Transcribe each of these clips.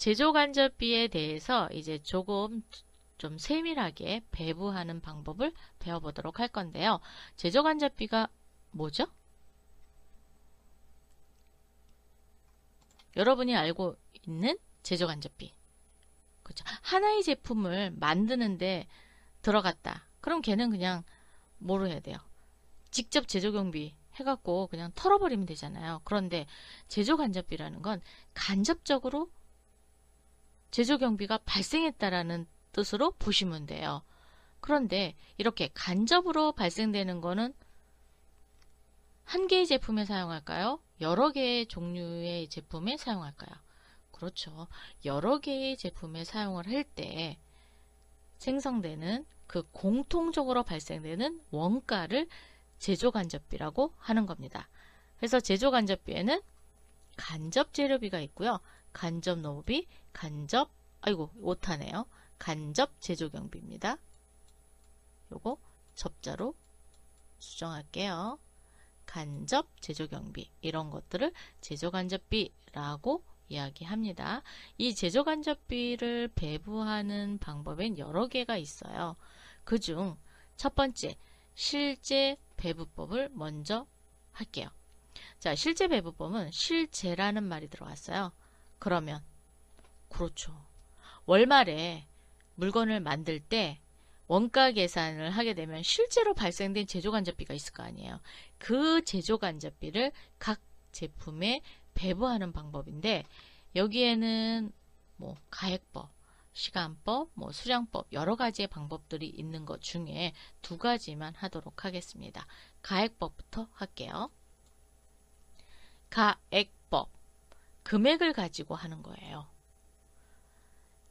제조간접비에 대해서 이제 조금 좀 세밀하게 배부하는 방법을 배워보도록 할 건데요. 제조간접비가 뭐죠? 여러분이 알고 있는 제조간접비. 그렇죠. 하나의 제품을 만드는데 들어갔다. 그럼 걔는 그냥 뭐로 해야 돼요? 직접 제조경비 해갖고 그냥 털어버리면 되잖아요. 그런데 제조간접비라는 건 간접적으로 제조경비가 발생했다라는 뜻으로 보시면 돼요. 그런데 이렇게 간접으로 발생되는 거는 한 개의 제품에 사용할까요? 여러 개의 종류의 제품에 사용할까요? 그렇죠. 여러 개의 제품에 사용을 할 때 생성되는 그 공통적으로 발생되는 원가를 제조간접비라고 하는 겁니다. 그래서 제조간접비에는 간접 재료비가 있고요. 간접 노무비, 오타네요. 간접 제조경비입니다. 요거 접자로 수정할게요. 간접 제조경비, 이런 것들을 제조간접비라고 이야기합니다. 이 제조간접비를 배부하는 방법엔 여러 개가 있어요. 그중 첫 번째, 실제 배부법을 먼저 할게요. 자, 실제 배부법은 실제라는 말이 들어갔어요. 그러면 그렇죠. 월말에 물건을 만들 때 원가 계산을 하게 되면 실제로 발생된 제조간접비가 있을 거 아니에요. 그 제조간접비를 각 제품에 배부하는 방법인데, 여기에는 뭐 가액법, 시간법, 뭐 수량법, 여러 가지의 방법들이 있는 것 중에 두 가지만 하도록 하겠습니다. 가액법부터 할게요. 가액법, 금액을 가지고 하는 거예요.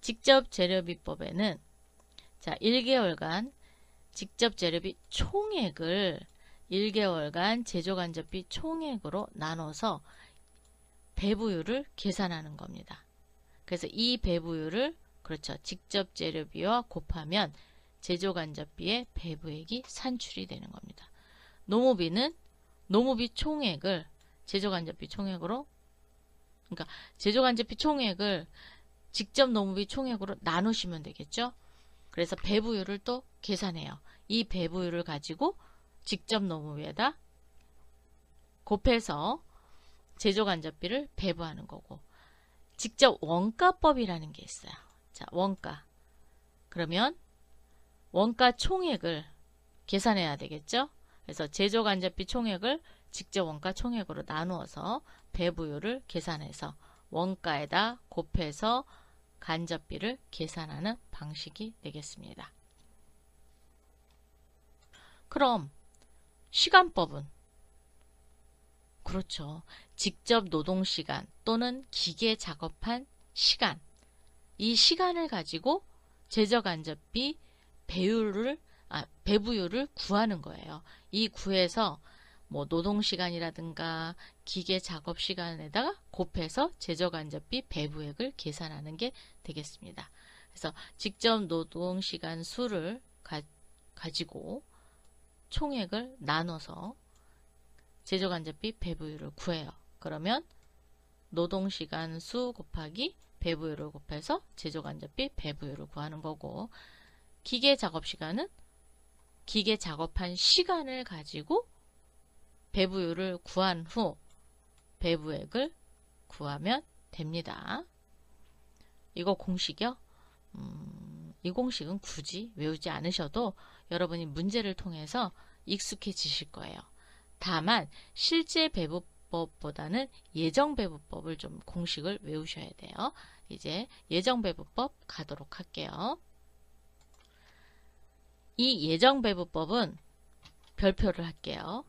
직접 재료비법에는 자, 1개월간 직접 재료비 총액을 1개월간 제조간접비 총액으로 나눠서 배부율을 계산하는 겁니다. 그래서 이 배부율을 그렇죠. 직접 재료비와 곱하면 제조간접비의 배부액이 산출이 되는 겁니다. 노무비는 노무비 총액을 제조간접비 총액으로, 그러니까 제조간접비 총액을 직접 노무비 총액으로 나누시면 되겠죠. 그래서 배부율을 또 계산해요. 이 배부율을 가지고 직접 노무비에다 곱해서 제조간접비를 배부하는 거고, 직접 원가법이라는 게 있어요. 자, 원가. 그러면 원가 총액을 계산해야 되겠죠. 그래서 제조간접비 총액을 직접 원가 총액으로 나누어서 배부율을 계산해서 원가에다 곱해서 간접비를 계산하는 방식이 되겠습니다. 그럼 시간법은 그렇죠. 직접 노동시간 또는 기계 작업한 시간, 이 시간을 가지고 제조간접비 배부율을 구하는 거예요. 이 구해서 뭐 노동시간이라든가 기계 작업시간에다가 곱해서 제조간접비 배부액을 계산하는 게 되겠습니다. 그래서 직접 노동시간 수를 가지고 총액을 나눠서 제조간접비 배부율을 구해요. 그러면 노동시간 수 곱하기 배부율을 곱해서 제조간접비 배부율을 구하는 거고, 기계 작업시간은 기계 작업한 시간을 가지고 배부율을 구한 후 배부액을 구하면 됩니다. 이거 공식이요? 이 공식은 굳이 외우지 않으셔도 여러분이 문제를 통해서 익숙해지실 거예요. 다만 실제 배부법보다는 예정배부법을 좀 공식을 외우셔야 돼요. 이제 예정배부법 가도록 할게요. 이 예정배부법은 별표를 할게요.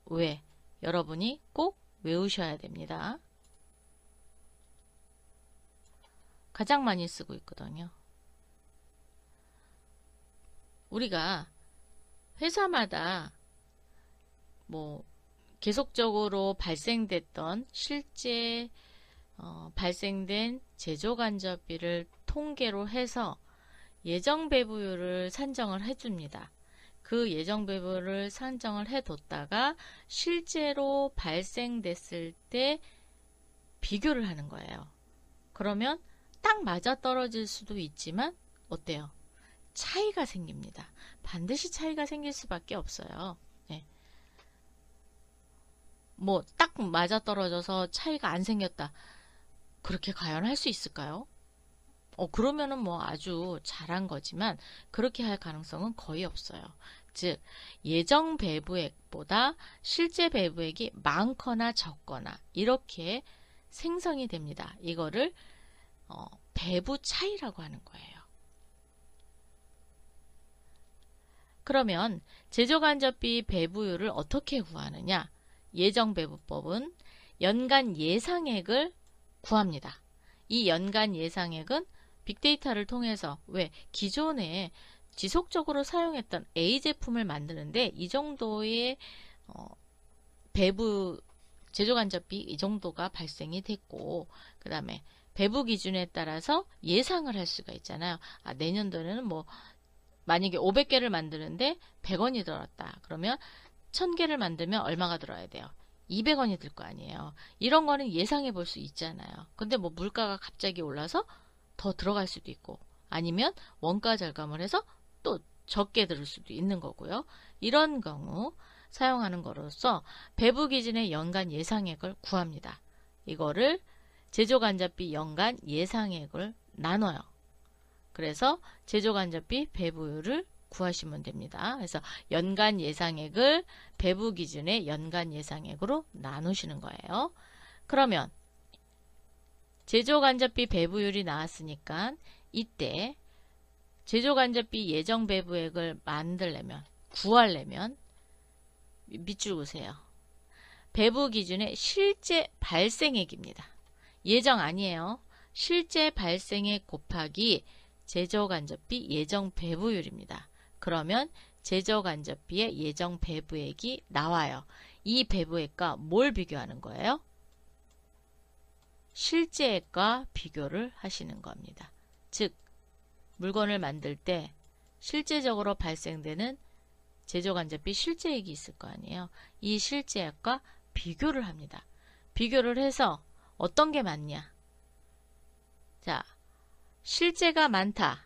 왜? 여러분이 꼭 외우셔야 됩니다. 가장 많이 쓰고 있거든요. 우리가 회사마다 뭐 계속적으로 발생됐던 실제 발생된 제조간접비를 통계로 해서 예정배부율을 산정을 해줍니다. 그 예정배부를 산정을 해뒀다가 실제로 발생됐을 때 비교를 하는 거예요. 그러면 딱 맞아떨어질 수도 있지만 어때요? 차이가 생깁니다. 반드시 차이가 생길 수밖에 없어요. 네. 뭐 딱 맞아떨어져서 차이가 안 생겼다. 그렇게 과연 할 수 있을까요? 그러면은 뭐 아주 잘한 거지만 그렇게 할 가능성은 거의 없어요. 즉, 예정 배부액보다 실제 배부액이 많거나 적거나 이렇게 생성이 됩니다. 이거를 배부 차이라고 하는 거예요. 그러면 제조간접비 배부율을 어떻게 구하느냐? 예정배부법은 연간 예상액을 구합니다. 이 연간 예상액은 빅데이터를 통해서 왜 기존에 지속적으로 사용했던 A 제품을 만드는데 이 정도의 배부 제조간접비 이 정도가 발생이 됐고 그 다음에 배부 기준에 따라서 예상을 할 수가 있잖아요. 내년도에는 뭐 만약에 500개를 만드는데 100원이 들었다. 그러면 1000개를 만들면 얼마가 들어야 돼요? 200원이 들 거 아니에요. 이런 거는 예상해 볼 수 있잖아요. 근데 뭐 물가가 갑자기 올라서 더 들어갈 수도 있고 아니면 원가 절감을 해서 또 적게 들을 수도 있는 거고요. 이런 경우 사용하는 거로서 배부 기준의 연간 예상액을 구합니다. 이거를 제조간접비 연간 예상액을 나눠요. 그래서 제조간접비 배부율을 구하시면 됩니다. 그래서 연간 예상액을 배부 기준의 연간 예상액으로 나누시는 거예요. 그러면 제조간접비 배부율이 나왔으니까 이때 제조간접비 예정 배부액을 만들려면 구하려면 밑줄 그으세요. 배부 기준의 실제 발생액입니다. 예정 아니에요. 실제 발생액 곱하기 제조간접비 예정 배부율입니다. 그러면 제조간접비의 예정 배부액이 나와요. 이 배부액과 뭘 비교하는 거예요? 실제액과 비교를 하시는 겁니다. 즉, 물건을 만들 때 실제적으로 발생되는 제조간접비 실제액이 있을 거 아니에요. 이 실제액과 비교를 합니다. 비교를 해서 어떤 게 많냐? 자, 실제가 많다.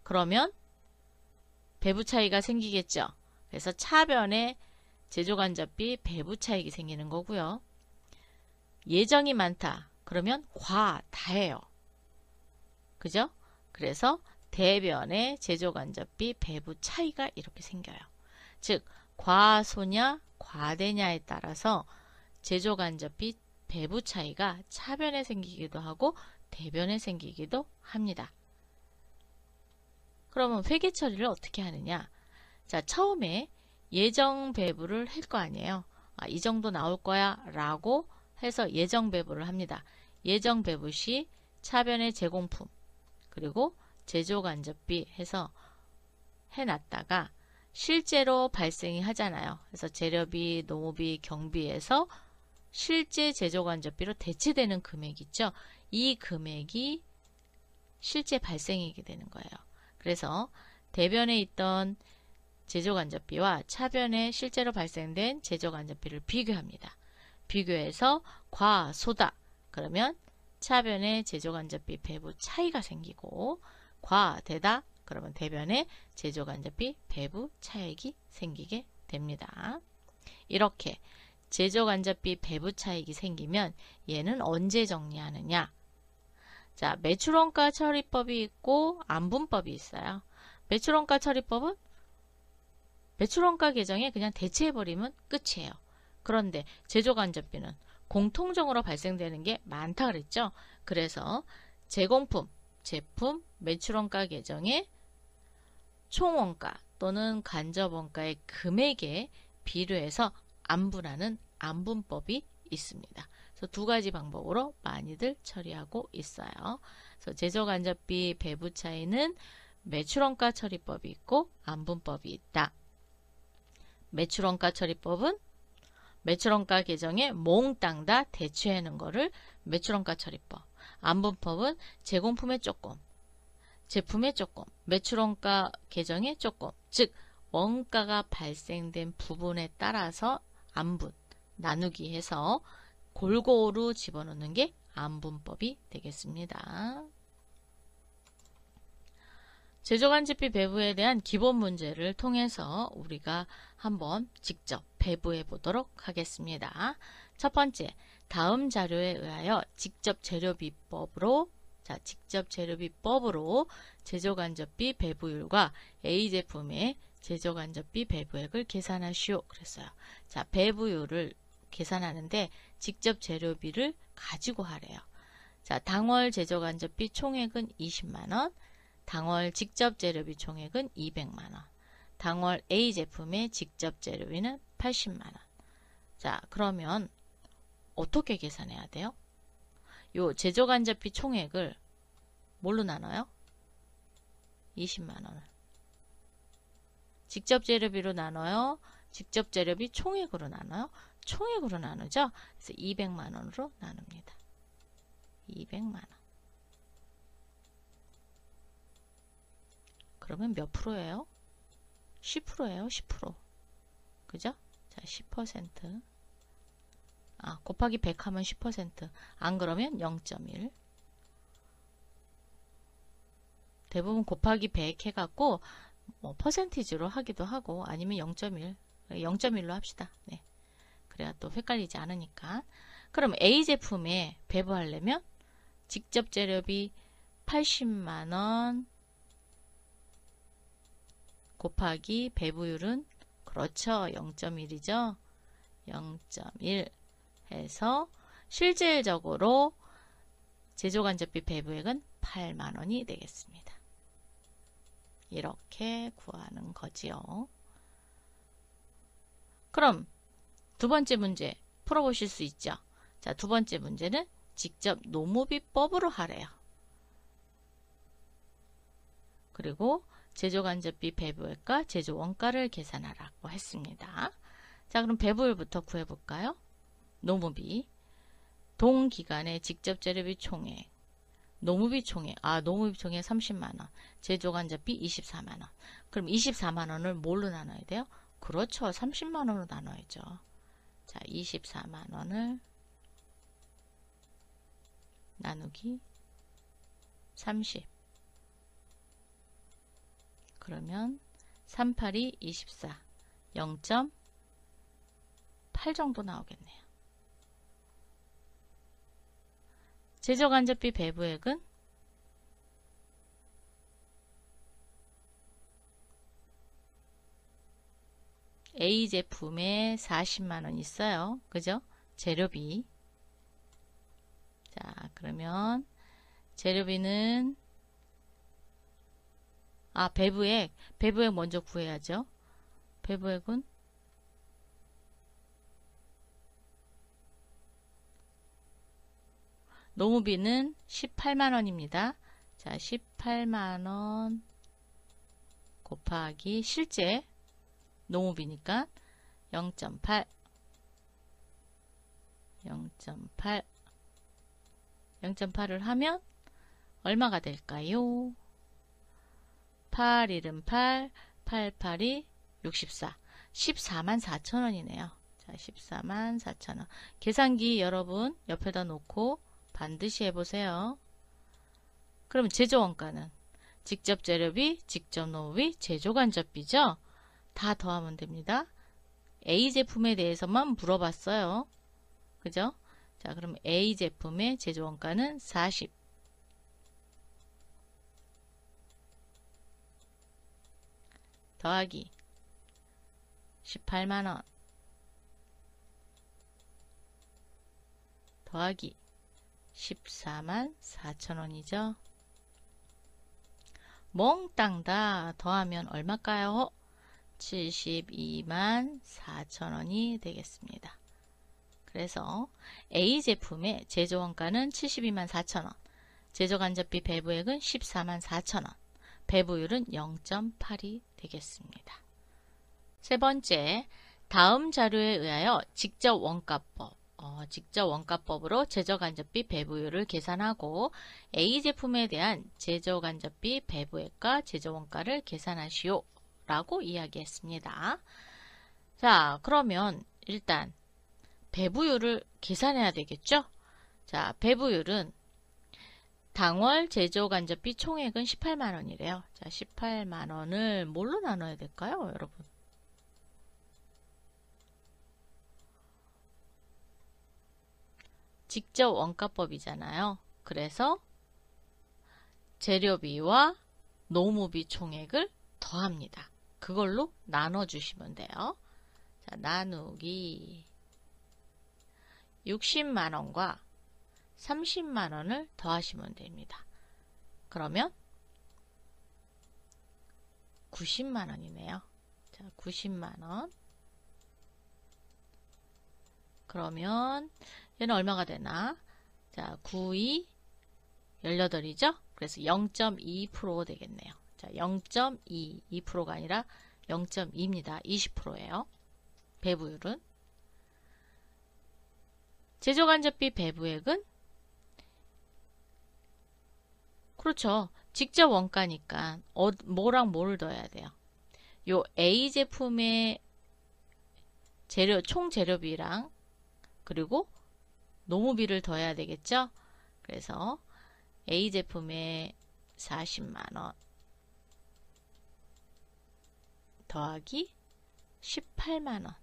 그러면 배부 차이가 생기겠죠. 그래서 차변에 제조간접비 배부 차익이 생기는 거고요. 예정이 많다. 그러면 다예요. 그죠? 그래서 대변에 제조간접비 배부 차이가 이렇게 생겨요. 즉, 과소냐 과대냐에 따라서 제조간접비 배부 차이가 차변에 생기기도 하고 대변에 생기기도 합니다. 그러면 회계 처리를 어떻게 하느냐? 자, 처음에 예정 배부를 할 거 아니에요. 이 정도 나올 거야 라고 해서 예정 배부를 합니다. 예정 배부 시 차변의 제공품 그리고 제조간접비 해서 해놨다가 실제로 발생이 하잖아요. 그래서 재료비, 노무비, 경비에서 실제 제조간접비로 대체되는 금액 있죠. 이 금액이 실제 발생액이 되는 거예요. 그래서 대변에 있던 제조간접비와 차변에 실제로 발생된 제조간접비를 비교합니다. 비교해서 과소다. 그러면 차변에 제조간접비 배부 차이가 생기고 과대다. 그러면 대변에 제조간접비 배부 차익이 생기게 됩니다. 이렇게 제조간접비 배부 차익이 생기면 얘는 언제 정리하느냐? 자, 매출원가 처리법이 있고 안분법이 있어요. 매출원가 처리법은 매출원가 계정에 그냥 대체해버리면 끝이에요. 그런데 제조간접비는 공통적으로 발생되는 게 많다 그랬죠. 그래서 제공품, 제품, 매출원가 계정에 총원가 또는 간접원가의 금액에 비례해서 안분하는 안분법이 있습니다. 그래서 두 가지 방법으로 많이들 처리하고 있어요. 그래서 제조간접비 배부 차이는 매출원가 처리법이 있고 안분법이 있다. 매출원가 처리법은 매출원가 계정에 몽땅 다 대체하는 거를 매출원가 처리법. 안분법은 제공품에 조금, 제품에 조금, 매출원가 계정에 조금, 즉 원가가 발생된 부분에 따라서 안분, 나누기 해서 골고루 집어넣는 게 안분법이 되겠습니다. 제조간접비 배부에 대한 기본 문제를 통해서 우리가 한번 직접 배부해 보도록 하겠습니다. 첫 번째, 다음 자료에 의하여 직접 재료비법으로 제조간접비 배부율과 A제품의 제조간접비 배부액을 계산하시오. 그랬어요. 자, 배부율을 계산하는데 직접 재료비를 가지고 하래요. 자, 당월 제조간접비 총액은 20만원, 당월 직접 재료비 총액은 200만원, 당월 A제품의 직접 재료비는 80만원. 자, 그러면 어떻게 계산해야 돼요? 요 제조간접비 총액을 뭘로 나눠요? 20만원을. 직접 재료비로 나눠요? 직접 재료비 총액으로 나눠요? 총액으로 나누죠? 그래서 200만원으로 나눕니다. 200만원. 그러면 몇 프로예요? 10%예요. 10%. 그죠? 자, 10%. 곱하기 100 하면 10%. 안 그러면 0.1. 대부분 곱하기 100 해갖고 뭐 퍼센티지로 하기도 하고 아니면 0.1. 0.1로 합시다. 네. 그래야 또 헷갈리지 않으니까. 그럼 A제품에 배부하려면 직접 재료비 80만원 곱하기 배부율은 그렇죠. 0.1이죠. 0.1 해서 실질적으로 제조간접비 배부액은 8만원이 되겠습니다. 이렇게 구하는 거지요. 그럼 두 번째 문제 풀어보실 수 있죠. 자, 두 번째 문제는 직접 노무비법으로 하래요. 그리고 제조간접비 배부액과 제조원가를 계산하라고 했습니다. 자, 그럼 배부율부터 구해볼까요? 노무비. 동기간의 직접 재료비 총액. 노무비 총액. 노무비 총액 30만원. 제조간접비 24만원. 그럼 24만원을 뭘로 나눠야 돼요? 그렇죠. 30만원으로 나눠야죠. 자, 24만원을 나누기 30. 그러면 38이 24. 0.8 정도 나오겠네요. 제조간접비 배부액은 A제품에 40만원 있어요. 그죠? 재료비. 자, 그러면 재료비는 배부액 먼저 구해야죠. 배부액은 노무비는 18만원입니다. 자, 18만원 곱하기 실제 노무비니까 0.8 0.8을 하면 얼마가 될까요? 8, 1은 8, 8, 8이 64. 14만 4천원이네요. 자, 14만 4천원. 계산기 여러분 옆에다 놓고 반드시 해보세요. 그럼 제조원가는 직접 재료비, 직접 노무비, 제조간접비죠? 다 더하면 됩니다. A제품에 대해서만 물어봤어요. 그죠? 자, 그럼 A제품의 제조원가는 40. 더하기 18만원 더하기 14만 4천원이죠. 몽땅 다 더하면 얼마일까요? 72만 4천원이 되겠습니다. 그래서 A제품의 제조원가는 72만 4천원, 제조간접비 배부액은 14만 4천원, 배부율은 0.8이 되겠습니다. 세 번째, 다음 자료에 의하여 직접 원가법으로 제조간접비 배부율을 계산하고 A제품에 대한 제조간접비 배부액과 제조원가를 계산하시오 라고 이야기했습니다. 자, 그러면 일단 배부율을 계산해야 되겠죠? 자, 배부율은 당월 제조간접비 총액은 18만원이래요. 자, 18만원을 뭘로 나눠야 될까요, 여러분? 직접 원가법이잖아요. 그래서 재료비와 노무비 총액을 더합니다. 그걸로 나눠주시면 돼요. 자, 나누기 60만원과 30만원을 더하시면 됩니다. 그러면 90만원이네요. 자, 90만원. 그러면 얘는 얼마가 되나? 자, 92 18이죠? 그래서 0.2% 되겠네요. 자, 0.2, 2%가 아니라 0.2입니다. 20%예요. 배부율은. 제조간접비 배부액은 그렇죠. 직접 원가니까 뭐랑 뭐를 더해야 돼요? 요 A 제품의 총 재료비랑 그리고 노무비를 더해야 되겠죠? 그래서 A 제품에 40만원 더하기 18만원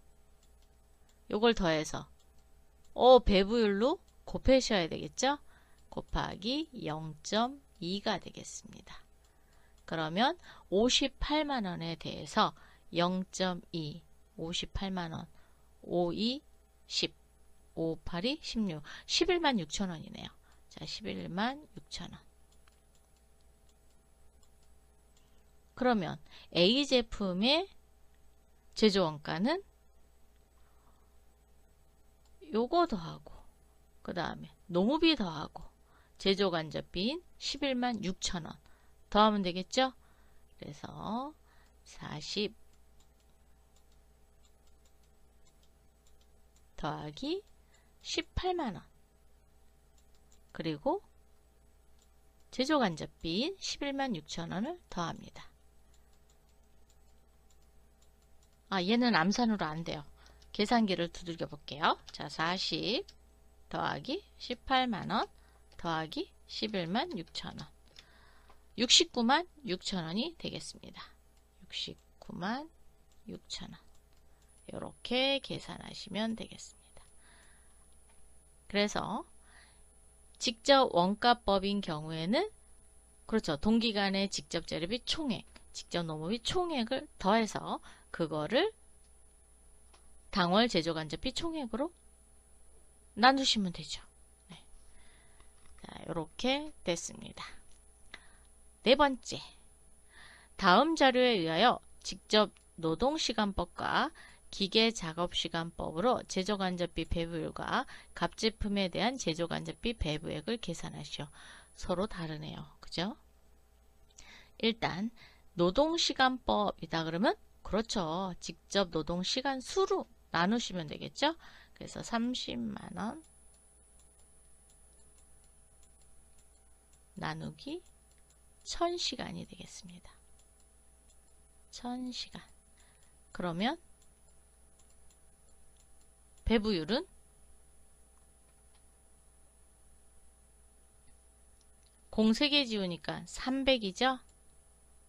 요걸 더해서 배부율로 곱하셔야 되겠죠? 곱하기 0.2가 되겠습니다. 그러면 58만원에 대해서 0.2 58만원 52 10 58이 16 11만 6천원이네요. 자, 11만 6천원. 그러면 A 제품의 제조원가는 요거 더하고 그 다음에 노무비 더하고 제조간접비인 11만 6천원 더하면 되겠죠? 그래서 40 더하기 18만원 그리고 제조간접비인 11만 6천원을 더합니다. 얘는 암산으로 안 돼요. 계산기를 두들겨 볼게요. 자, 40 더하기 18만원 더하기 11만 6천원 69만 6천원이 되겠습니다. 69만 6천원 이렇게 계산하시면 되겠습니다. 그래서 직접 원가법인 경우에는 그렇죠. 동기간의 직접 재료비 총액, 직접 노무비 총액을 더해서 그거를 당월 제조간접비 총액으로 나누시면 되죠. 네. 자, 이렇게 됐습니다. 네 번째, 다음 자료에 의하여 직접 노동시간법과 기계작업시간법으로 제조간접비 배부율과 갑제품에 대한 제조간접비 배부액을 계산하시오. 서로 다르네요. 그죠? 일단 노동시간법이다 그러면 그렇죠. 직접 노동시간 수로 나누시면 되겠죠? 그래서 30만원 나누기 1000시간이 되겠습니다. 1000시간. 그러면 배부율은 공 3개 지우니까 300이죠?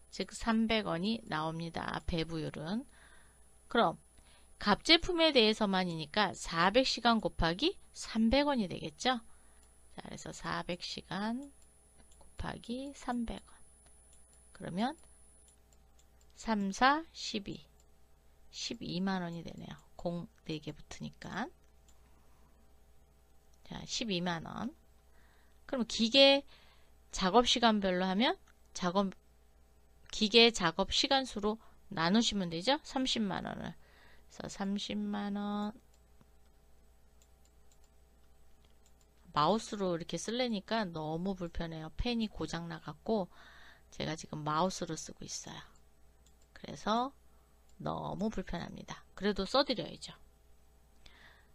즉 300원이 나옵니다. 배부율은. 그럼 갑제품에 대해서만이니까 400시간 곱하기 300원이 되겠죠? 자, 그래서 400시간 곱하기 300원. 그러면 3, 4, 12. 12만원이 되네요. 공 4개 붙으니까. 자, 12만원. 그럼 기계 작업 시간별로 하면 기계 작업 시간 수로 나누시면 되죠? 30만원을. 그래서 30만원. 마우스로 이렇게 쓰려니까 너무 불편해요. 펜이 고장 나갖고 제가 지금 마우스로 쓰고 있어요. 그래서 너무 불편합니다. 그래도 써드려야죠.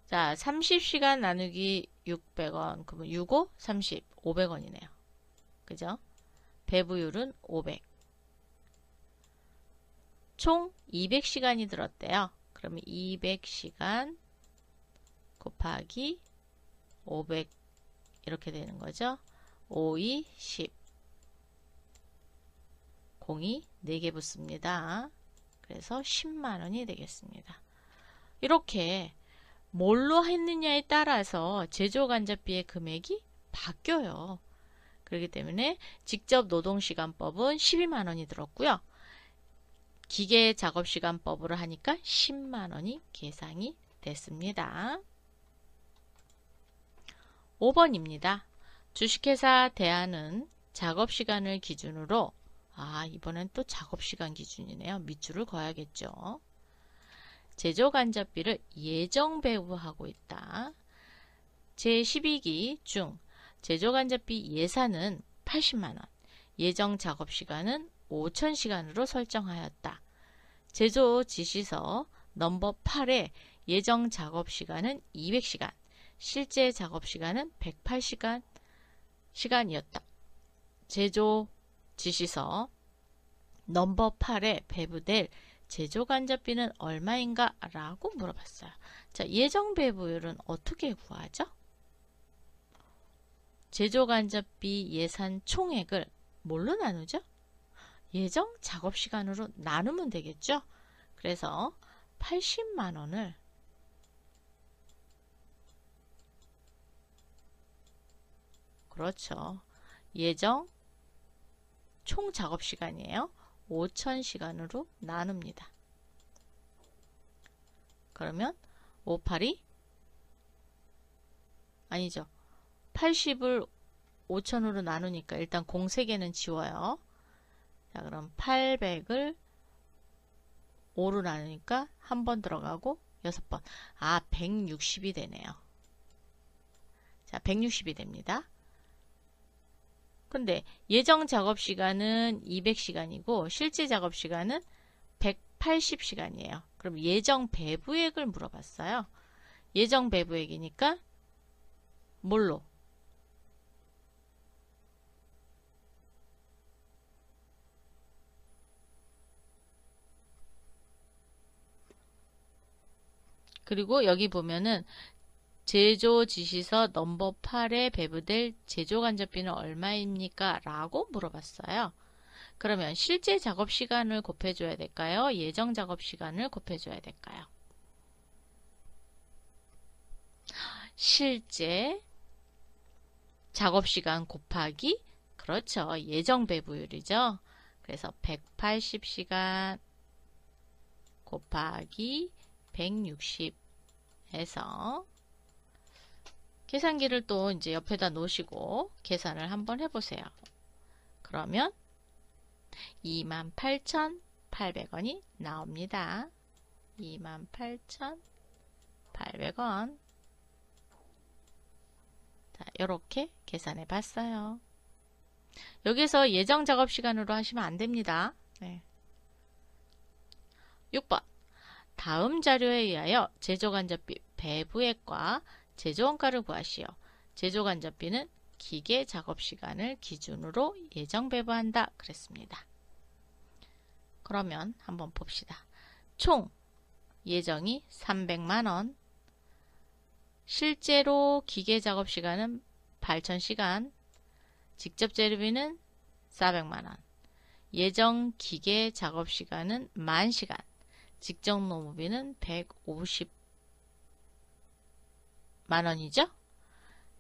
자, 30시간 나누기 600원. 그러면 65, 30, 500원이네요. 그죠? 배부율은 500. 총 200시간이 들었대요. 그러면 200시간 곱하기 500 이렇게 되는 거죠. 5, 2, 10. 공이 4개 붙습니다. 그래서 10만원이 되겠습니다. 이렇게 뭘로 했느냐에 따라서 제조간접비의 금액이 바뀌어요. 그렇기 때문에 직접 노동시간법은 12만원이 들었고요. 기계작업시간법으로 하니까 10만원이 계산이 됐습니다. 5번입니다. 주식회사 대안은 작업시간을 기준으로 이번엔 또 작업시간 기준이네요. 밑줄을 그어야겠죠. 제조간접비를 예정배부하고 있다. 제12기 중 제조간접비 예산은 80만원, 예정작업시간은 5000시간으로 설정하였다. 제조지시서 넘버 8의 예정작업시간은 200시간, 실제 작업시간은 108시간이었다. 제조지시서 넘버 8에 배부될 제조간접비는 얼마인가? 라고 물어봤어요. 자, 예정배부율은 어떻게 구하죠? 제조간접비 예산 총액을 뭘로 나누죠? 예정 작업시간으로 나누면 되겠죠? 그래서 80만원을 그렇죠. 예정 총 작업시간이에요. 5000시간으로 나눕니다. 그러면 58이 아니죠. 80을 5000으로 나누니까 일단 공 3개는 지워요. 자, 그럼 800을 5로 나누니까 한 번 들어가고 6번. 160이 되네요. 자, 160이 됩니다. 근데 예정 작업시간은 200시간이고 실제 작업시간은 180시간이에요. 그럼 예정 배부액을 물어봤어요. 예정 배부액이니까 뭘로? 그리고 여기 보면은 제조지시서 넘버 8에 배부될 제조간접비는 얼마입니까? 라고 물어봤어요. 그러면 실제 작업시간을 곱해줘야 될까요? 예정 작업시간을 곱해줘야 될까요? 실제 작업시간 곱하기 그렇죠. 예정 배부율이죠. 그래서 180시간 곱하기 160 해서 계산기를 또 이제 옆에다 놓으시고 계산을 한번 해보세요. 그러면 28,800원이 나옵니다. 28,800원. 자, 이렇게 계산해 봤어요. 여기서 예정 작업 시간으로 하시면 안 됩니다. 네. 6번. 다음 자료에 의하여 제조간접비 배부액과 제조원가를 구하시오. 제조간접비는 기계 작업시간을 기준으로 예정 배부한다 그랬습니다. 그러면 한번 봅시다. 총 예정이 300만원, 실제로 기계 작업시간은 8000시간, 직접 재료비는 400만원, 예정 기계 작업시간은 10,000시간, 직접 노무비는 150만원이죠?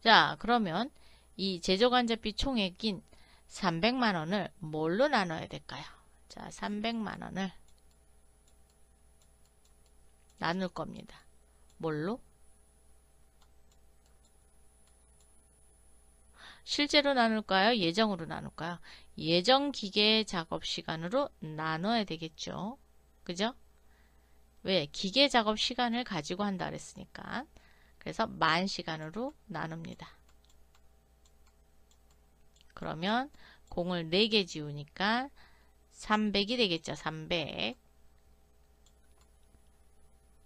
자, 그러면 이 제조간접비 총액인 300만원을 뭘로 나눠야 될까요? 자, 300만원을 나눌 겁니다. 뭘로? 실제로 나눌까요? 예정으로 나눌까요? 예정 기계 작업 시간으로 나눠야 되겠죠. 그죠? 왜? 기계 작업 시간을 가지고 한다 그랬으니까. 그래서 10,000시간으로 나눕니다. 그러면 공을 4개 지우니까 300이 되겠죠. 300.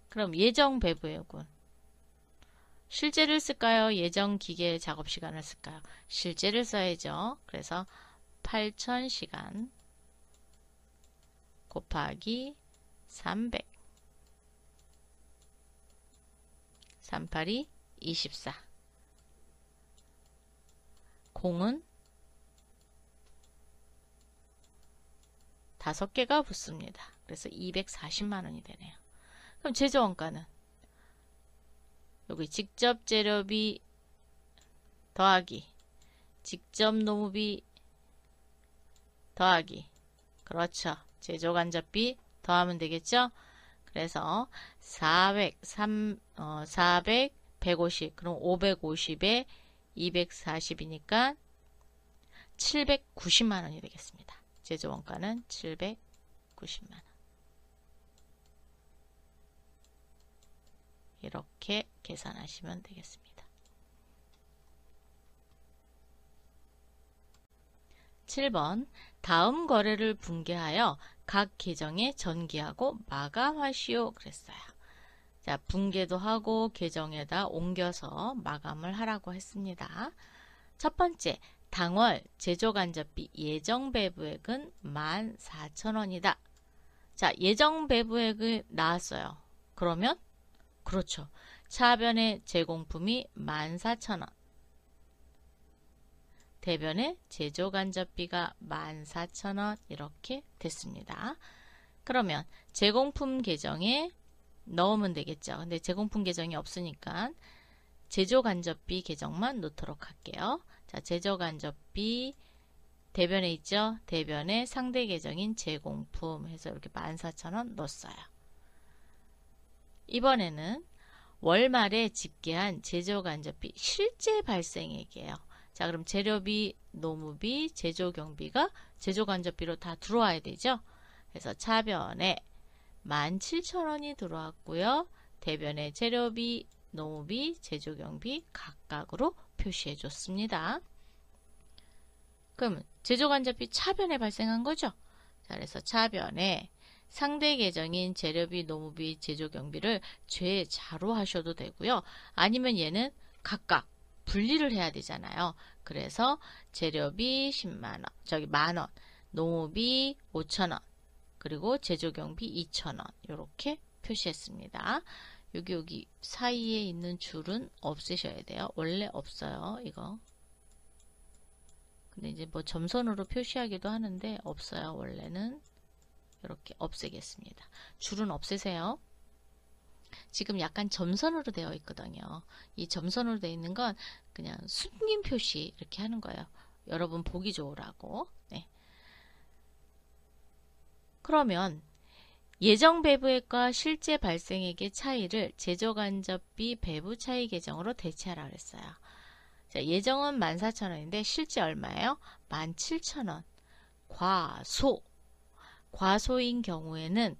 그럼 예정 배부액은 실제를 쓸까요? 예정 기계 작업 시간을 쓸까요? 실제를 써야죠. 그래서 8000시간 곱하기 300. 38이 24. 공은 5개가 붙습니다. 그래서 240만 원이 되네요. 그럼 제조원가는 여기 직접 재료비 더하기 직접 노무비 더하기 그렇죠. 제조간접비 더하면 되겠죠. 그래서 400, 150 그럼 550에 240이니까 790만 원이 되겠습니다. 제조원가는 790만 원. 이렇게 계산하시면 되겠습니다. 7번 다음 거래를 분개하여 각 계정에 전기하고 마감하시오 그랬어요. 자, 분개도 하고 계정에다 옮겨서 마감을 하라고 했습니다. 첫 번째, 당월 제조간접비 예정배부액은 14,000원이다. 자, 예정배부액이 나왔어요. 그러면 그렇죠. 차변의 제공품이 14,000원. 대변의 제조간접비가 14,000원 이렇게 됐습니다. 그러면 제공품 계정에 넣으면 되겠죠. 근데 제공품 계정이 없으니까 제조간접비 계정만 넣도록 할게요. 자, 제조간접비 대변에 있죠. 대변에 상대 계정인 제공품 해서 이렇게 14,000원 넣었어요. 이번에는 월말에 집계한 제조간접비 실제 발생액이에요. 자, 그럼 재료비, 노무비, 제조경비가 제조간접비로 다 들어와야 되죠. 그래서 차변에 17,000원이 들어왔고요. 대변에 재료비, 노무비, 제조경비 각각으로 표시해 줬습니다. 그럼 제조간접비 차변에 발생한 거죠. 자, 그래서 차변에 상대 계정인 재료비, 노무비, 제조경비를 죄자로 하셔도 되고요. 아니면 얘는 각각 분리를 해야 되잖아요. 그래서 재료비 10만원, 만원, 노무비 5,000원, 그리고 제조경비 2,000원 이렇게 표시했습니다. 여기 사이에 있는 줄은 없애셔야 돼요. 원래 없어요. 이거. 근데 이제 뭐 점선으로 표시하기도 하는데 없어요. 원래는. 이렇게 없애겠습니다. 줄은 없애세요. 지금 약간 점선으로 되어 있거든요. 이 점선으로 되어 있는 건 그냥 숨긴 표시 이렇게 하는 거예요. 여러분 보기 좋으라고. 네. 그러면 예정 배부액과 실제 발생액의 차이를 제조간접비 배부 차이 계정으로 대체하라 그랬어요. 자, 예정은 14,000원인데 실제 얼마예요? 17,000원. 과소인 경우에는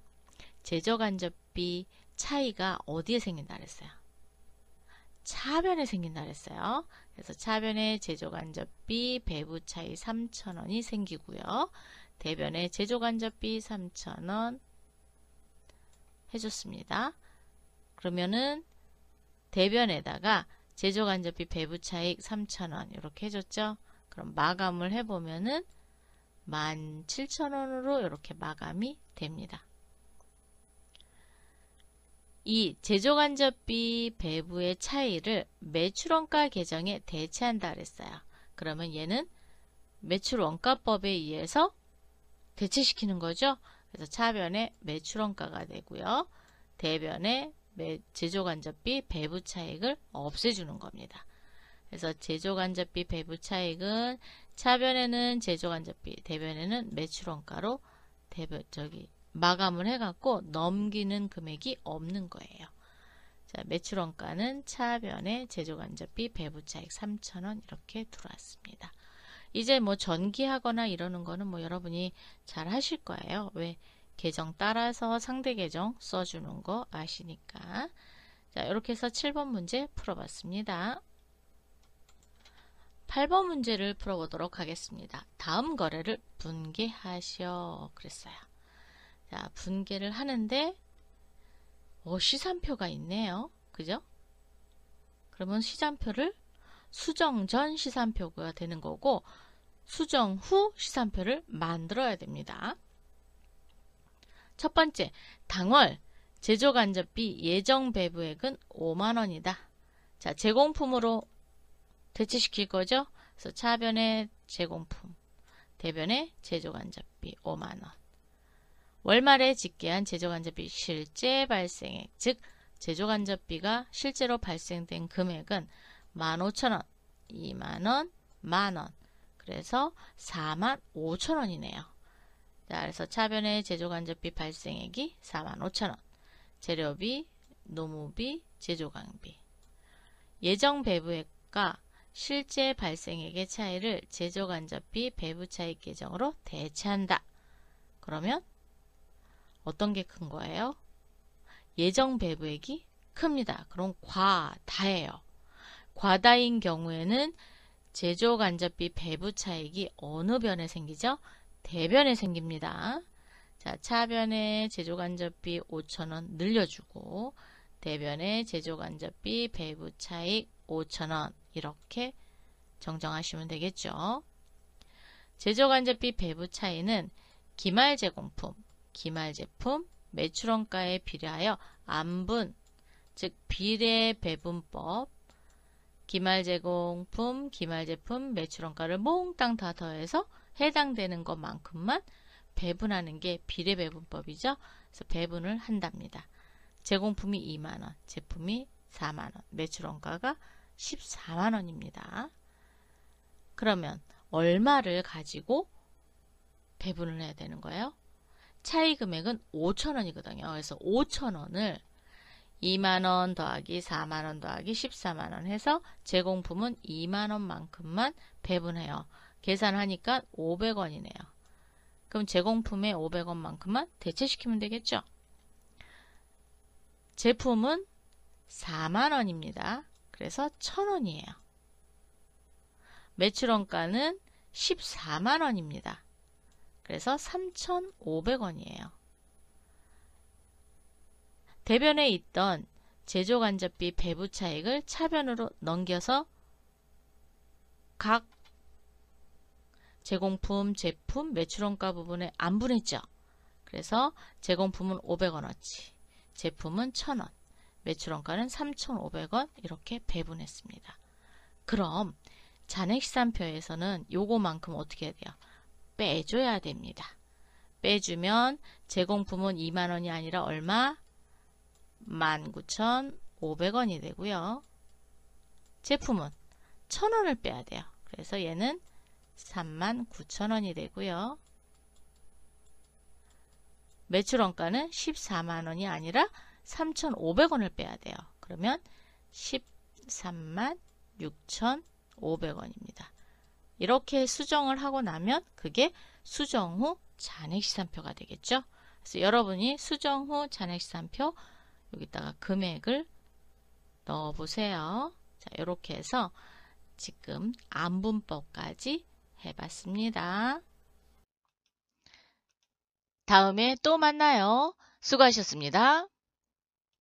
제조간접비 차이가 어디에 생긴다 그랬어요? 차변에 생긴다 그랬어요. 그래서 차변에 제조간접비 배부 차이 3,000원이 생기고요. 대변에 제조간접비 3,000원 해줬습니다. 그러면은 대변에다가 제조간접비 배부 차익 3,000원 이렇게 해줬죠. 그럼 마감을 해보면은 17,000원으로 이렇게 마감이 됩니다. 이 제조간접비 배부의 차이를 매출원가 계정에 대체한다 그랬어요. 그러면 얘는 매출원가법에 의해서 대체시키는 거죠. 그래서 차변에 매출원가가 되고요. 대변에 제조간접비 배부 차익을 없애주는 겁니다. 그래서 제조간접비 배부 차익은 차변에는 제조간접비, 대변에는 매출원가로 마감을 해갖고 넘기는 금액이 없는 거예요. 자, 매출원가는 차변에 제조간접비 배부 차익 3,000원 이렇게 들어왔습니다. 이제 뭐 전기하거나 이러는 거는 뭐 여러분이 잘 하실 거예요. 왜? 계정 따라서 상대 계정 써주는 거 아시니까. 자, 이렇게 해서 7번 문제 풀어봤습니다. 8번 문제를 풀어보도록 하겠습니다. 다음 거래를 분개하시오 그랬어요. 자, 분개를 하는데 시산표가 있네요. 그죠? 그러면 시산표를 수정 전 시산표가 되는 거고 수정 후 시산표를 만들어야 됩니다. 첫 번째, 당월 제조간접비 예정 배부액은 5만원이다. 자, 제공품으로 대체시킬 거죠. 그래서 차변에 제공품, 대변에 제조간접비 5만원. 월말에 집계한 제조간접비 실제 발생액, 즉 제조간접비가 실제로 발생된 금액은 15,000원, 2만원, 만원, 그래서 45,000원이네요. 자, 그래서 차변의 제조간접비 발생액이 45,000원, 재료비, 노무비, 제조강비. 예정 배부액과 실제 발생액의 차이를 제조간접비 배부차익 계정으로 대체한다. 그러면 어떤 게 큰 거예요? 예정 배부액이 큽니다. 그럼 과다예요. 과다인 경우에는 제조간접비 배부차익이 어느 변에 생기죠? 대변에 생깁니다. 자, 차변에 제조간접비 5,000원 늘려주고 대변에 제조간접비 배부차익 5,000원 이렇게 정정하시면 되겠죠. 제조간접비 배부차이는 기말제공품, 기말제품, 매출원가에 비례하여 안분, 즉 비례배분법, 기말제공품, 기말제품, 매출원가를 몽땅 다 더해서 해당되는 것만큼만 배분하는 게 비례배분법이죠. 그래서 배분을 한답니다. 제공품이 2만원, 제품이 4만원, 매출원가가 14만원입니다. 그러면 얼마를 가지고 배분을 해야 되는 거예요? 차이 금액은 5,000원이거든요. 그래서 5,000원을 2만원 더하기 4만원 더하기 14만원 해서 제공품은 2만원만큼만 배분해요. 계산하니까 500원이네요. 그럼 제공품의 500원만큼만 대체시키면 되겠죠. 제품은 4만원입니다. 그래서 1,000원이에요. 매출원가는 14만원입니다. 그래서 3,500원이에요. 대변에 있던 제조간접비 배부차익을 차변으로 넘겨서 각 제공품, 제품, 매출원가 부분에 안분했죠. 그래서 제공품은 500원어치, 제품은 1,000원, 매출원가는 3,500원 이렇게 배분했습니다. 그럼 잔액시산표에서는 요거만큼 어떻게 해야 돼요? 빼줘야 됩니다. 빼주면 제공품은 2만원이 아니라 얼마? 19,500원이 되고요. 제품은 1,000원을 빼야 돼요. 그래서 얘는 39,000원이 되고요. 매출원가는 14만원이 아니라 3,500원을 빼야 돼요. 그러면 136,500원입니다. 이렇게 수정을 하고 나면 그게 수정 후 잔액시산표가 되겠죠. 그래서 여러분이 수정 후 잔액시산표 여기다가 금액을 넣어 보세요. 자, 이렇게 해서 지금 안분법까지 해봤습니다. 다음에 또 만나요. 수고하셨습니다.